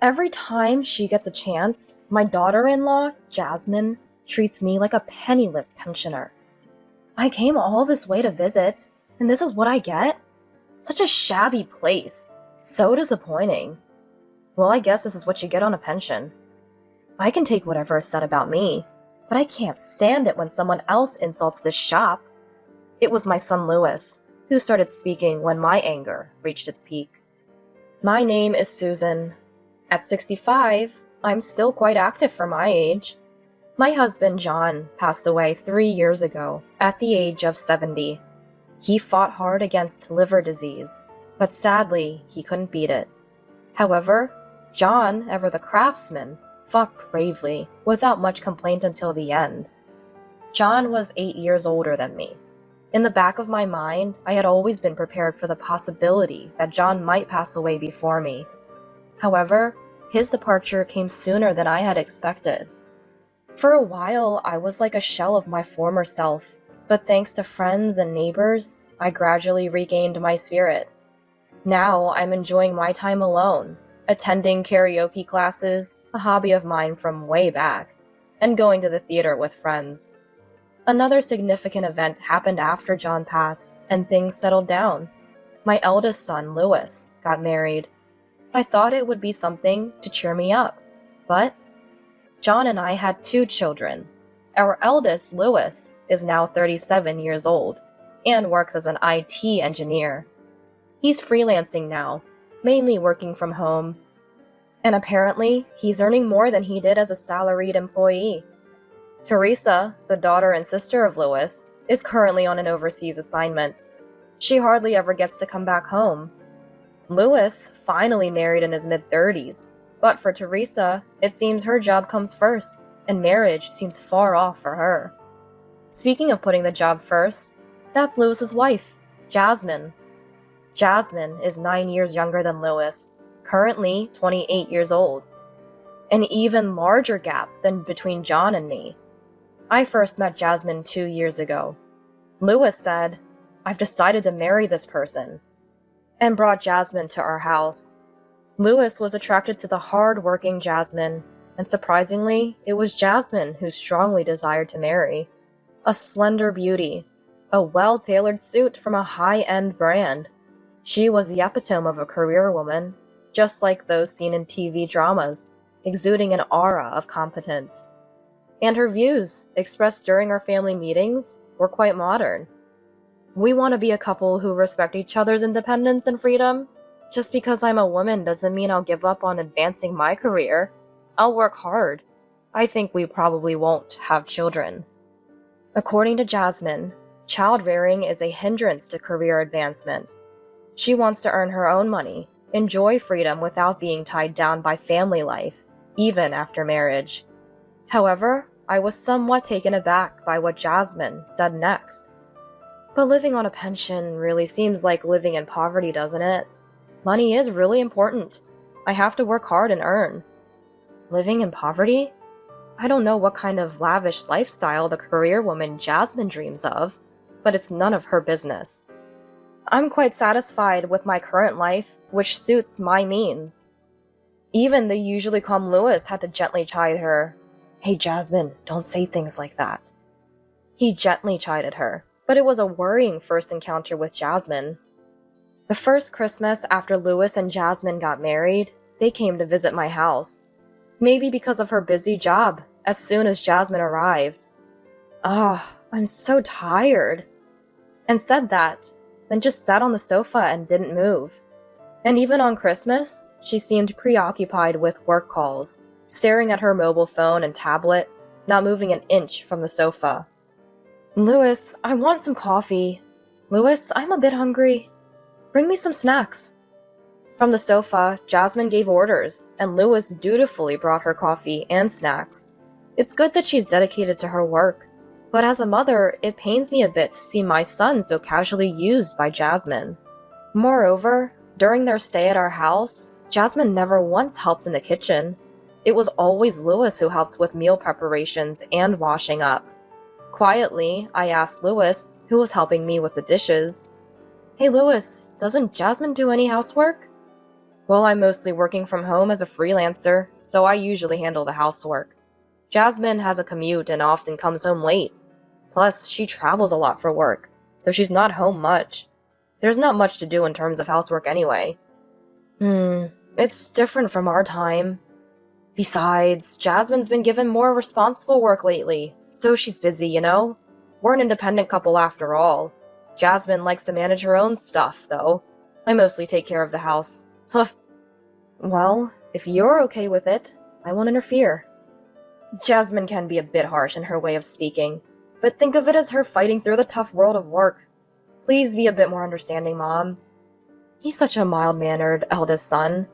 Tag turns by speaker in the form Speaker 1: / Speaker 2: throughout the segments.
Speaker 1: Every time she gets a chance, my daughter-in-law, Jasmine, treats me like a penniless pensioner. I came all this way to visit, and this is what I get? Such a shabby place. So disappointing. Well, I guess this is what you get on a pension. I can take whatever is said about me, but I can't stand it when someone else insults this shop. It was my son Louis, who started speaking when my anger reached its peak. My name is Susan. At 65, I'm still quite active for my age. My husband, John, passed away 3 years ago at the age of 70. He fought hard against liver disease, but sadly, he couldn't beat it. However, John, ever the craftsman, fought bravely, without much complaint until the end. John was 8 years older than me. In the back of my mind, I had always been prepared for the possibility that John might pass away before me. However, his departure came sooner than I had expected. For a while, I was like a shell of my former self, but thanks to friends and neighbors, I gradually regained my spirit. Now I'm enjoying my time alone, attending karaoke classes, a hobby of mine from way back, and going to the theater with friends. Another significant event happened after John passed, and things settled down. My eldest son, Louis, got married. I thought it would be something to cheer me up, but John and I had 2 children. Our eldest, Louis, is now 37 years old and works as an IT engineer. He's freelancing now, mainly working from home, and apparently he's earning more than he did as a salaried employee. Teresa, the daughter and sister of Louis, is currently on an overseas assignment. She hardly ever gets to come back home. Louis finally married in his mid-30s, but for Teresa, it seems her job comes first, and marriage seems far off for her. Speaking of putting the job first, that's Louis's wife, Jasmine. Jasmine is 9 years younger than Louis, currently 28 years old. An even larger gap than between John and me. I first met Jasmine 2 years ago. Louis said, "I've decided to marry this person," and brought Jasmine to our house. Louis was attracted to the hard-working Jasmine, and surprisingly, it was Jasmine who strongly desired to marry. A slender beauty, a well-tailored suit from a high-end brand. She was the epitome of a career woman, just like those seen in TV dramas, exuding an aura of competence. And her views, expressed during our family meetings, were quite modern. We want to be a couple who respect each other's independence and freedom. Just because I'm a woman doesn't mean I'll give up on advancing my career. I'll work hard. I think we probably won't have children. According to Jasmine, child-rearing is a hindrance to career advancement. She wants to earn her own money, enjoy freedom without being tied down by family life, even after marriage. However, I was somewhat taken aback by what Jasmine said next. But living on a pension really seems like living in poverty, doesn't it? Money is really important. I have to work hard and earn. Living in poverty? I don't know what kind of lavish lifestyle the career woman Jasmine dreams of, but it's none of her business. I'm quite satisfied with my current life, which suits my means. Even the usually calm Louis had to gently chide her. "Hey Jasmine, don't say things like that." He gently chided her, but it was a worrying first encounter with Jasmine. The first Christmas after Louis and Jasmine got married, they came to visit my house. Maybe because of her busy job, as soon as Jasmine arrived. I'm so tired," and said that, then just sat on the sofa and didn't move. And even on Christmas, she seemed preoccupied with work calls, staring at her mobile phone and tablet, not moving an inch from the sofa. "Louis, I want some coffee. Louis, I'm a bit hungry. Bring me some snacks." From the sofa, Jasmine gave orders, and Louis dutifully brought her coffee and snacks. It's good that she's dedicated to her work, but as a mother, it pains me a bit to see my son so casually used by Jasmine. Moreover, during their stay at our house, Jasmine never once helped in the kitchen. It was always Louis who helped with meal preparations and washing up. Quietly, I asked Louis, who was helping me with the dishes, "Hey Louis, doesn't Jasmine do any housework?" Well, I'm mostly working from home as a freelancer, so I usually handle the housework. Jasmine has a commute and often comes home late. Plus, she travels a lot for work, so she's not home much. There's not much to do in terms of housework anyway. It's different from our time. Besides, Jasmine's been given more responsible work lately, so she's busy, you know? We're an independent couple after all. Jasmine likes to manage her own stuff, though. I mostly take care of the house. Huh. Well, if you're okay with it, I won't interfere. Jasmine can be a bit harsh in her way of speaking, but think of it as her fighting through the tough world of work. Please be a bit more understanding, Mom. He's such a mild-mannered eldest son.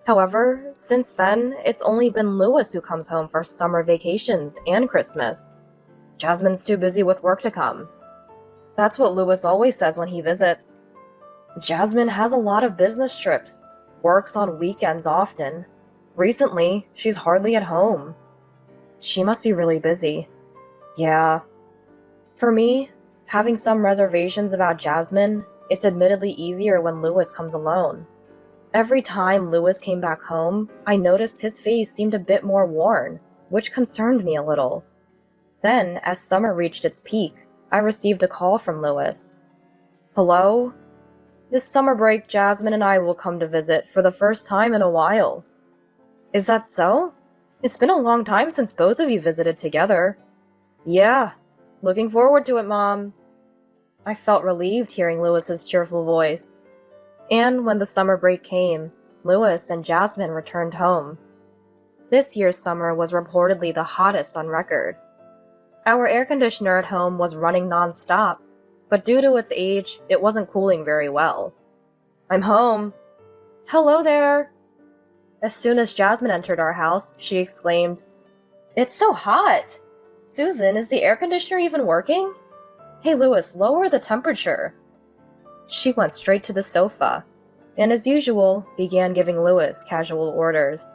Speaker 1: However, since then, it's only been Lewis who comes home for summer vacations and Christmas. Jasmine's too busy with work to come. That's what Lewis always says when he visits. Jasmine has a lot of business trips, works on weekends often. Recently, she's hardly at home. She must be really busy. Yeah. For me, having some reservations about Jasmine, it's admittedly easier when Lewis comes alone. Every time Lewis came back home, I noticed his face seemed a bit more worn, which concerned me a little. Then, as summer reached its peak, I received a call from Lewis. Hello? This summer break, Jasmine and I will come to visit for the first time in a while. Is that so? It's been a long time since both of you visited together. Yeah, looking forward to it, Mom. I felt relieved hearing Lewis's cheerful voice. And when the summer break came, Lewis and Jasmine returned home. This year's summer was reportedly the hottest on record. Our air conditioner at home was running non-stop, but due to its age, it wasn't cooling very well. I'm home. Hello there. As soon as Jasmine entered our house, she exclaimed, It's so hot! Susan, is the air conditioner even working? Hey Lewis, lower the temperature. She went straight to the sofa, and as usual, began giving Lewis casual orders.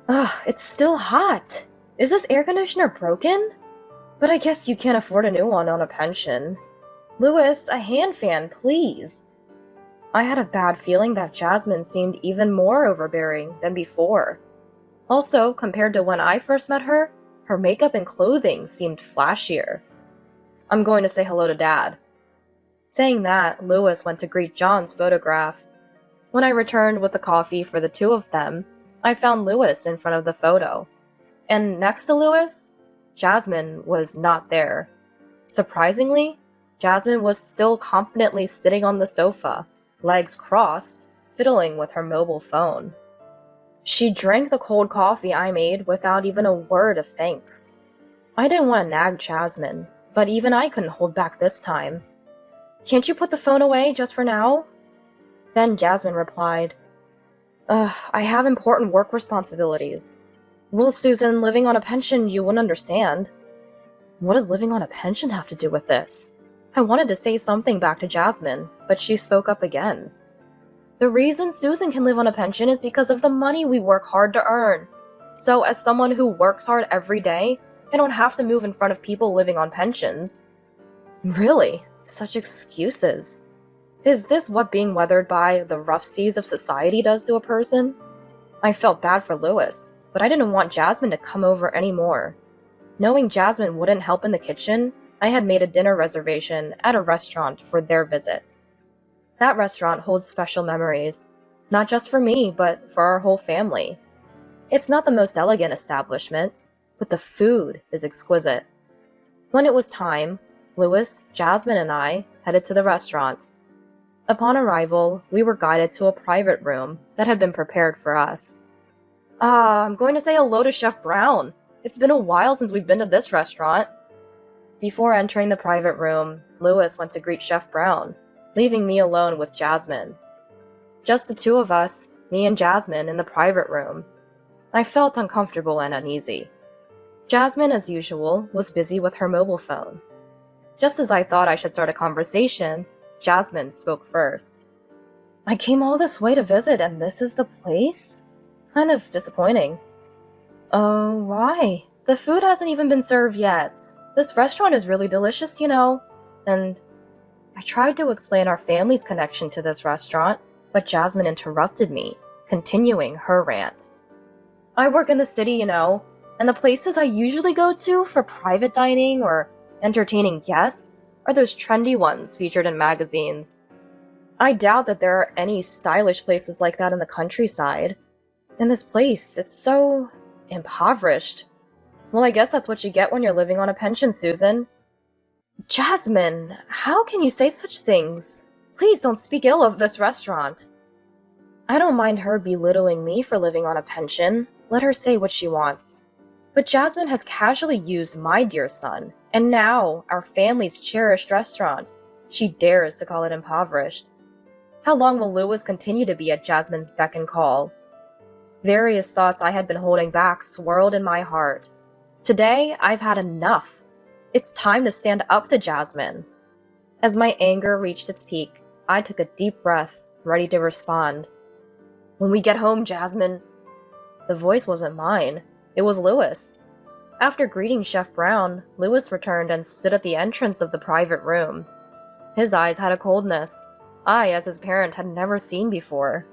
Speaker 1: Ugh, it's still hot. Is this air conditioner broken? But I guess you can't afford a new one on a pension. Lewis, a hand fan, please. I had a bad feeling that Jasmine seemed even more overbearing than before. Also, compared to when I first met her, her makeup and clothing seemed flashier. I'm going to say hello to Dad. Saying that, Lewis went to greet John's photograph. When I returned with the coffee for the two of them, I found Lewis in front of the photo. And next to Lewis, Jasmine was not there. Surprisingly, Jasmine was still confidently sitting on the sofa, legs crossed, fiddling with her mobile phone. She drank the cold coffee I made without even a word of thanks. I didn't want to nag Jasmine, but even I couldn't hold back this time. Can't you put the phone away just for now? Then Jasmine replied, I have important work responsibilities. Well, Susan, living on a pension, you wouldn't understand. What does living on a pension have to do with this? I wanted to say something back to Jasmine, but she spoke up again. The reason Susan can live on a pension is because of the money we work hard to earn. So as someone who works hard every day, I don't have to move in front of people living on pensions. Really? Such excuses. Is this what being weathered by the rough seas of society does to a person? I felt bad for Lewis, but I didn't want Jasmine to come over anymore. Knowing Jasmine wouldn't help in the kitchen, I had made a dinner reservation at a restaurant for their visit. That restaurant holds special memories, not just for me, but for our whole family. It's not the most elegant establishment, but the food is exquisite. When it was time, Lewis, Jasmine, and I headed to the restaurant. Upon arrival, we were guided to a private room that had been prepared for us. I'm going to say hello to Chef Brown. It's been a while since we've been to this restaurant. Before entering the private room, Lewis went to greet Chef Brown, leaving me alone with Jasmine. Just the two of us, me and Jasmine, in the private room. I felt uncomfortable and uneasy. Jasmine, as usual, was busy with her mobile phone. Just as I thought I should start a conversation, Jasmine spoke first. I came all this way to visit and this is the place? Kind of disappointing. Oh, why? The food hasn't even been served yet. This restaurant is really delicious, you know. And I tried to explain our family's connection to this restaurant, but Jasmine interrupted me. continuing her rant. I work in the city, and the places I usually go to for private dining or entertaining guests are those trendy ones featured in magazines. I doubt that there are any stylish places like that in the countryside. And this place, it's so impoverished. Well, I guess that's what you get when you're living on a pension, Susan. Jasmine, how can you say such things? Please don't speak ill of this restaurant. I don't mind her belittling me for living on a pension. Let her say what she wants. But Jasmine has casually used my dear son, and now our family's cherished restaurant. She dares to call it impoverished. How long will Lewis continue to be at Jasmine's beck and call? Various thoughts I had been holding back swirled in my heart. Today, I've had enough. It's time to stand up to Jasmine. As my anger reached its peak, I took a deep breath, ready to respond. When we get home, Jasmine. The voice wasn't mine. It was Lewis. After greeting Chef Brown, Lewis returned and stood at the entrance of the private room. His eyes had a coldness I, as his parent, had never seen before.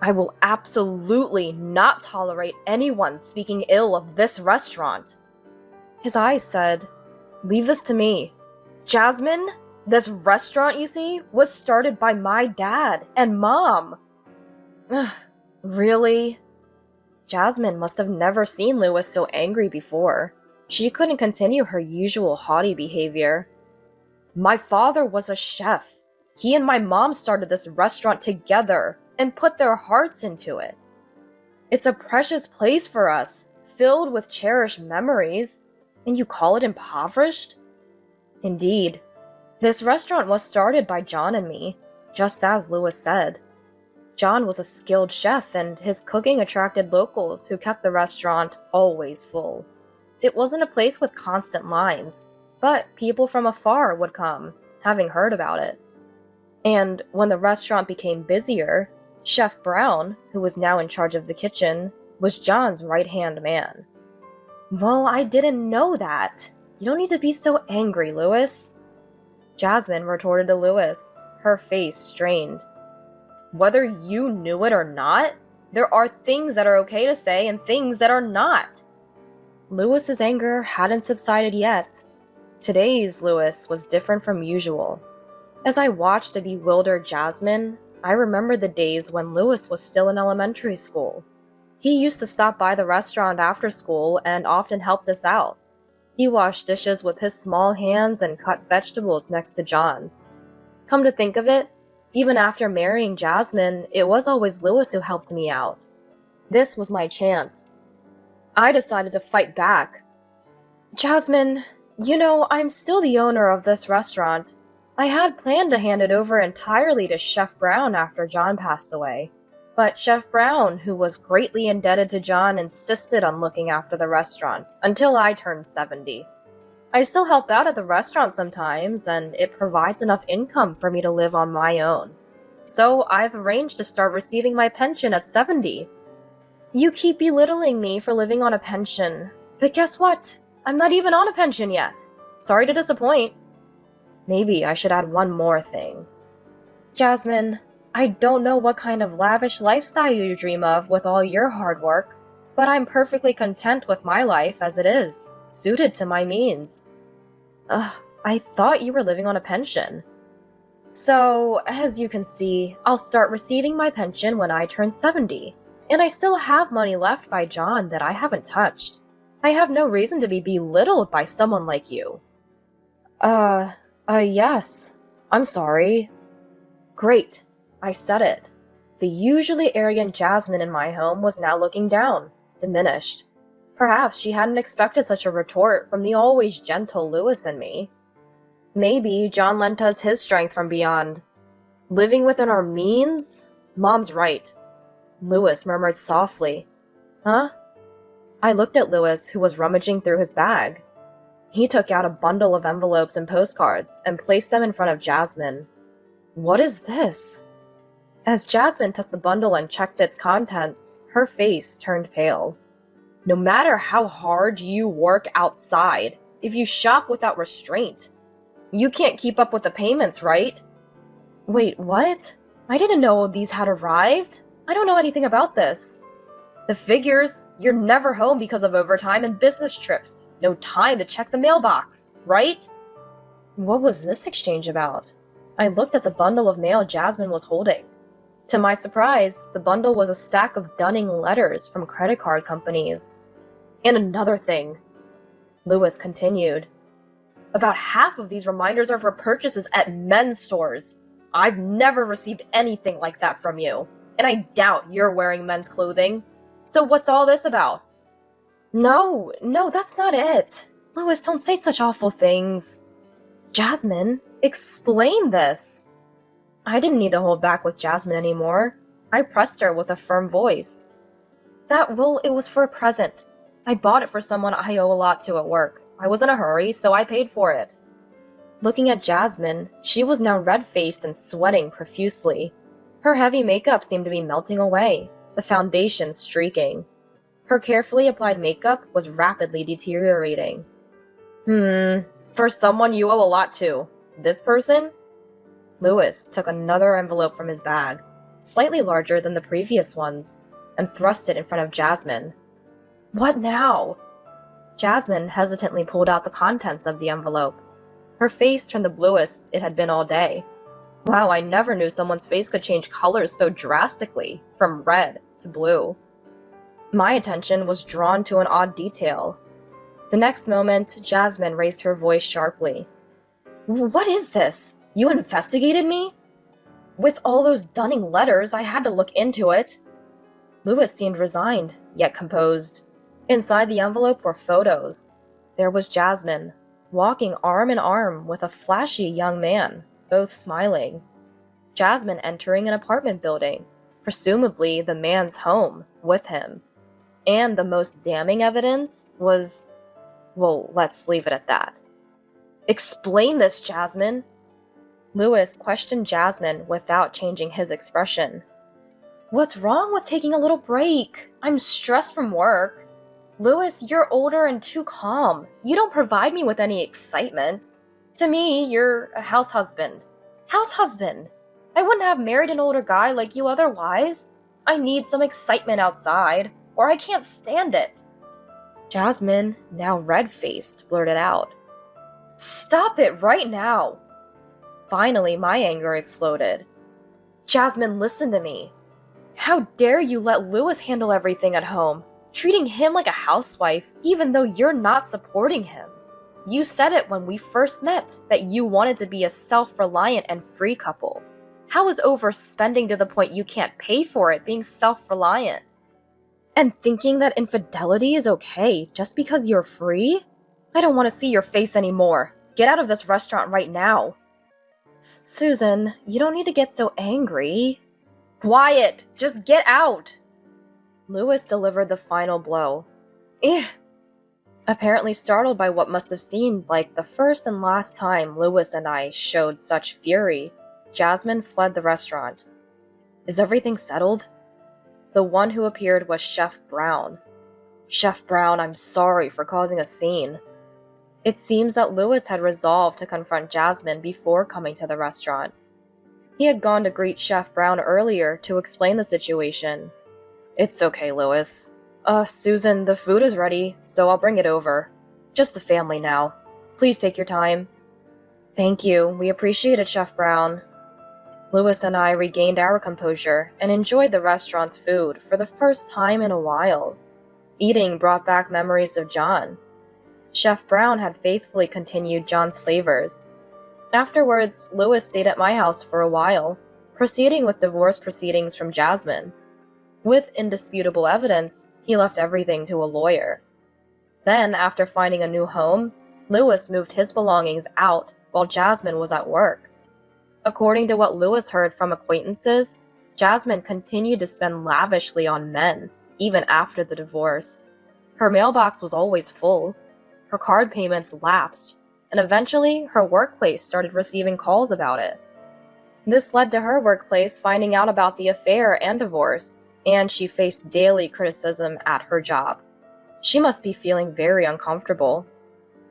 Speaker 1: I will absolutely not tolerate anyone speaking ill of this restaurant. His eyes said, "Leave this to me. Jasmine, this restaurant, you see, was started by my dad and mom." Ugh, really? Jasmine must have never seen Lewis so angry before. She couldn't continue her usual haughty behavior. My father was a chef. He and my mom started this restaurant together and put their hearts into it. It's a precious place for us, filled with cherished memories, and you call it impoverished? Indeed. This restaurant was started by John and me, just as Lewis said. John was a skilled chef, and his cooking attracted locals who kept the restaurant always full. It wasn't a place with constant lines, but people from afar would come, having heard about it. And when the restaurant became busier, Chef Brown, who was now in charge of the kitchen, was John's right-hand man. Well, I didn't know that. You don't need to be so angry, Lewis. Jasmine retorted to Lewis, her face strained. Whether you knew it or not, there are things that are okay to say and things that are not. Lewis's anger hadn't subsided yet. Today's Lewis was different from usual. As I watched a bewildered Jasmine, I remembered the days when Lewis was still in elementary school. He used to stop by the restaurant after school and often helped us out. He washed dishes with his small hands and cut vegetables next to John. Come to think of it, even after marrying Jasmine, it was always Lewis who helped me out. This was my chance. I decided to fight back. Jasmine, I'm still the owner of this restaurant. I had planned to hand it over entirely to Chef Brown after John passed away. But Chef Brown, who was greatly indebted to John, insisted on looking after the restaurant until I turned 70. I still help out at the restaurant sometimes, and it provides enough income for me to live on my own. So I've arranged to start receiving my pension at 70. You keep belittling me for living on a pension, but guess what? I'm not even on a pension yet. Sorry to disappoint. Maybe I should add one more thing. Jasmine, I don't know what kind of lavish lifestyle you dream of with all your hard work, but I'm perfectly content with my life as it is, suited to my means. I thought you were living on a pension. So, as you can see, I'll start receiving my pension when I turn 70, and I still have money left by John that I haven't touched. I have no reason to be belittled by someone like you. Yes. I'm sorry. Great. I said it. The usually arrogant Jasmine in my home was now looking down, diminished. Perhaps she hadn't expected such a retort from the always gentle Lewis and me. Maybe John lent us his strength from beyond. Living within our means? Mom's right. Lewis murmured softly. Huh? I looked at Lewis, who was rummaging through his bag. He took out a bundle of envelopes and postcards and placed them in front of Jasmine. What is this? As Jasmine took the bundle and checked its contents, her face turned pale. No matter how hard you work outside, if you shop without restraint, you can't keep up with the payments, right? Wait, what? I didn't know these had arrived. I don't know anything about this. The figures, you're never home because of overtime and business trips. No time to check the mailbox, right? What was this exchange about? I looked at the bundle of mail Jasmine was holding. To my surprise, the bundle was a stack of dunning letters from credit card companies. And another thing, Lewis continued. About half of these reminders are for purchases at men's stores. I've never received anything like that from you, and I doubt you're wearing men's clothing. So what's all this about? No, that's not it. Lewis, don't say such awful things. Jasmine, explain this. I didn't need to hold back with Jasmine anymore. I pressed her with a firm voice. It was for a present. I bought it for someone I owe a lot to at work. I was in a hurry, so I paid for it. Looking at Jasmine, she was now red-faced and sweating profusely. Her heavy makeup seemed to be melting away, the foundation streaking. Her carefully applied makeup was rapidly deteriorating. For someone you owe a lot to. This person? Lewis took another envelope from his bag, slightly larger than the previous ones, and thrust it in front of Jasmine. What now? Jasmine hesitantly pulled out the contents of the envelope. Her face turned the bluest it had been all day. Wow, I never knew someone's face could change colors so drastically, from red to blue. My attention was drawn to an odd detail. The next moment, Jasmine raised her voice sharply. What is this? You investigated me? With all those dunning letters, I had to look into it. Lewis seemed resigned, yet composed. Inside the envelope were photos. There was Jasmine, walking arm in arm with a flashy young man, both smiling. Jasmine entering an apartment building, presumably the man's home, with him. And the most damning evidence was... well, let's leave it at that. Explain this, Jasmine! Lewis questioned Jasmine without changing his expression. What's wrong with taking a little break? I'm stressed from work. Lewis, you're older and too calm. You don't provide me with any excitement. To me, you're a house husband. House husband! I wouldn't have married an older guy like you otherwise. I need some excitement outside, or I can't stand it. Jasmine, now red-faced, blurted out. Stop it right now! Finally, my anger exploded. Jasmine, listen to me. How dare you let Lewis handle everything at home, treating him like a housewife even though you're not supporting him. You said it when we first met, that you wanted to be a self-reliant and free couple. How is overspending to the point you can't pay for it being self-reliant? And thinking that infidelity is okay just because you're free? I don't want to see your face anymore. Get out of this restaurant right now. Susan, you don't need to get so angry. Quiet! Just get out! Lewis delivered the final blow. Apparently startled by what must have seemed like the first and last time Lewis and I showed such fury, Jasmine fled the restaurant. Is everything settled? The one who appeared was Chef Brown. Chef Brown, I'm sorry for causing a scene. It seems that Lewis had resolved to confront Jasmine before coming to the restaurant. He had gone to greet Chef Brown earlier to explain the situation. It's okay, Lewis. Susan, the food is ready, so I'll bring it over. Just the family now. Please take your time. Thank you, we appreciate it, Chef Brown. Lewis and I regained our composure and enjoyed the restaurant's food for the first time in a while. Eating brought back memories of John. Chef Brown had faithfully continued John's flavors. Afterwards, Lewis stayed at my house for a while, proceeding with divorce proceedings from Jasmine. With indisputable evidence, he left everything to a lawyer. Then, after finding a new home, Lewis moved his belongings out while Jasmine was at work. According to what Lewis heard from acquaintances, Jasmine continued to spend lavishly on men, even after the divorce. Her mailbox was always full. Her card payments lapsed, and eventually her workplace started receiving calls about it. This led to her workplace finding out about the affair and divorce, and she faced daily criticism at her job. She must be feeling very uncomfortable.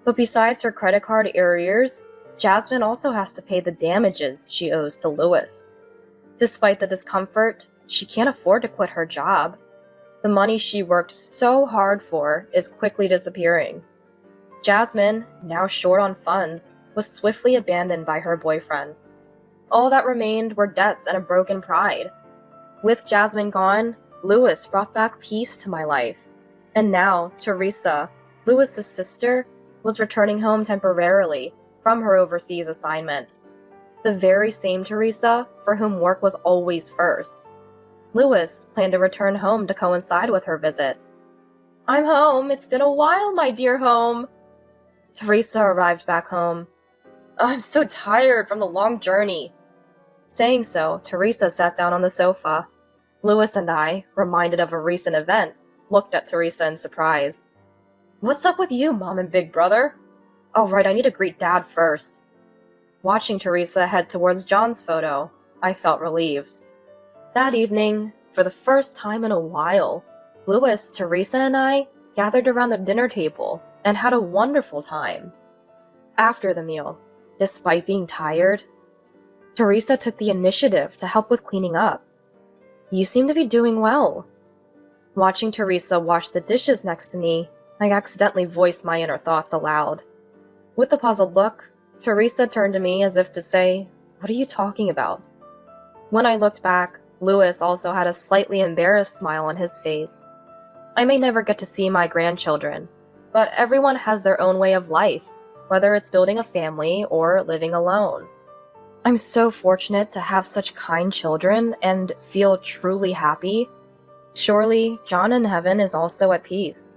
Speaker 1: But besides her credit card arrears, Jasmine also has to pay the damages she owes to Lewis. Despite the discomfort, She can't afford to quit her job. The money she worked so hard for is quickly disappearing. Jasmine, now short on funds, was swiftly abandoned by her boyfriend. All that remained were debts and a broken pride. With Jasmine gone, Lewis brought back peace to my life. And now, Teresa, Lewis's sister, was returning home temporarily from her overseas assignment. The very same Teresa for whom work was always first. Lewis planned to return home to coincide with her visit. "I'm home. It's been a while, my dear home." Teresa arrived back home. "I'm so tired from the long journey." Saying so, Teresa sat down on the sofa. Lewis and I, reminded of a recent event, looked at Teresa in surprise. "What's up with you, Mom and Big Brother?" "Oh, right, I need to greet Dad first." Watching Teresa head towards John's photo, I felt relieved. That evening, for the first time in a while, Lewis, Teresa, and I gathered around the dinner table and had a wonderful time. After the meal, despite being tired, Teresa took the initiative to help with cleaning up. "You seem to be doing well." Watching Teresa wash the dishes next to me, I accidentally voiced my inner thoughts aloud. With a puzzled look, Teresa turned to me as if to say, "What are you talking about?" When I looked back, Lewis also had a slightly embarrassed smile on his face. I may never get to see my grandchildren, but everyone has their own way of life, whether it's building a family or living alone. I'm so fortunate to have such kind children and feel truly happy. Surely, John in heaven is also at peace.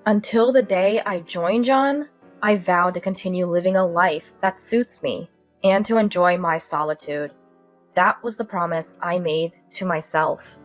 Speaker 1: Until the day I join John, I vow to continue living a life that suits me and to enjoy my solitude. That was the promise I made to myself.